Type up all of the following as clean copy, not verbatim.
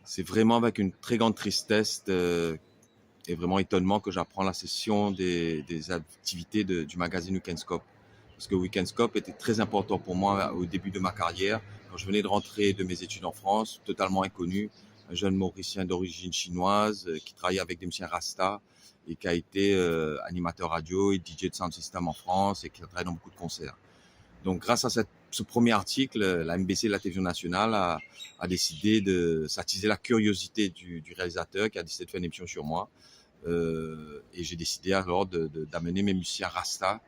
C'est vraiment avec une très grande tristesse et vraiment étonnement que j'apprends la cessation des activités du magazine Weekend Scope. Parce que Weekend Scope était très important pour moi au début de ma carrière, quand je venais de rentrer de mes études en France, totalement inconnu, un jeune Mauricien d'origine chinoise qui travaillait avec des musiciens Rasta et qui a été animateur radio et DJ de sound system en France et qui a travaillé dans beaucoup de concerts. Donc, grâce à ce premier article, la MBC, la télévision nationale, a décidé de s'attiser la curiosité du réalisateur qui a décidé de faire une émission sur moi. Et j'ai décidé alors d'amener mes musiciens Rasta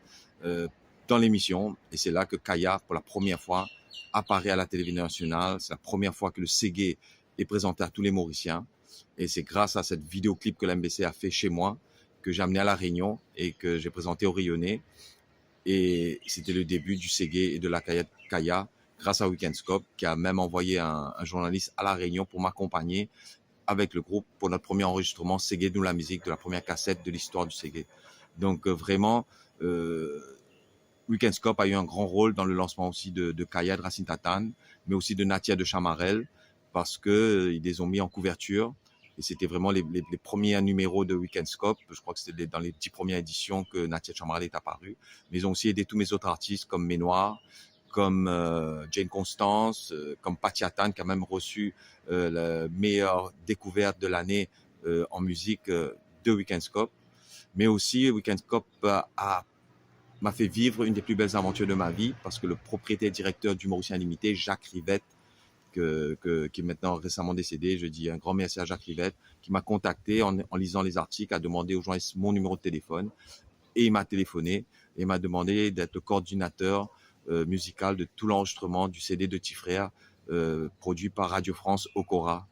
dans l'émission. Et c'est là que Kaya, pour la première fois, apparaît à la télévision nationale. C'est la première fois que le Ségué est présenté à tous les Mauriciens. Et c'est grâce à cette vidéoclip que la MBC a fait chez moi que j'ai amené à La Réunion et que j'ai présenté au Rayonnais. Et c'était le début du Ségué et de la Kaya grâce à Weekend Scope, qui a même envoyé un journaliste à La Réunion pour m'accompagner avec le groupe pour notre premier enregistrement Ségué nous la musique, de la première cassette de l'histoire du Ségué. Donc vraiment, Weekend Scope a eu un grand rôle dans le lancement aussi de Kaya de Racine Tatane, mais aussi de Natia de Chamarel, parce qu'ils les ont mis en couverture. Et c'était vraiment les premiers numéros de Weekend Scope. Je crois que c'était dans les 10 premières éditions que Natia de Chamarel est apparue. Mais ils ont aussi aidé tous mes autres artistes comme Ménoir, comme Jane Constance, comme Patti Hattan, qui a même reçu la meilleure découverte de l'année en musique de Weekend Scope. Mais aussi, Weekend Scope m'a fait vivre une des plus belles aventures de ma vie, parce que le propriétaire directeur du Mauricien Limité, Jacques Rivette, qui est maintenant récemment décédé, je dis un grand merci à Jacques Rivette, qui m'a contacté en lisant les articles, a demandé aux gens mon numéro de téléphone, et il m'a téléphoné et m'a demandé d'être le coordinateur musical de tout l'enregistrement du CD de Petit Frère produit par Radio France Okora.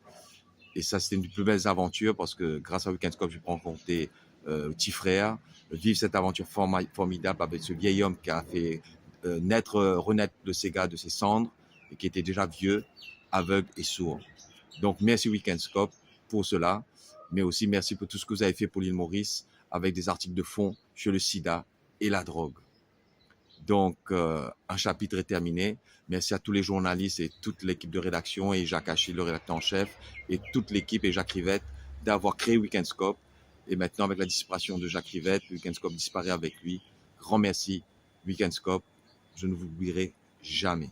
Et ça, c'était une des plus belles aventures, parce que grâce à Weekend Scope, je peux rencontrer Petit Frère, vivre cette aventure formidable avec ce vieil homme qui a fait renaître le Sega de ses cendres et qui était déjà vieux, aveugle et sourd. Donc merci Weekend Scope pour cela, mais aussi merci pour tout ce que vous avez fait pour l'île Maurice avec des articles de fond sur le sida et la drogue. Donc, un chapitre est terminé. Merci à tous les journalistes et toute l'équipe de rédaction et Jacques Achille, le rédacteur en chef, et toute l'équipe et Jacques Rivette d'avoir créé Weekend Scope. Et maintenant, avec la disparition de Jacques Rivette, Weekend Scope disparaît avec lui. Grand merci, Weekend Scope. Je ne vous oublierai jamais.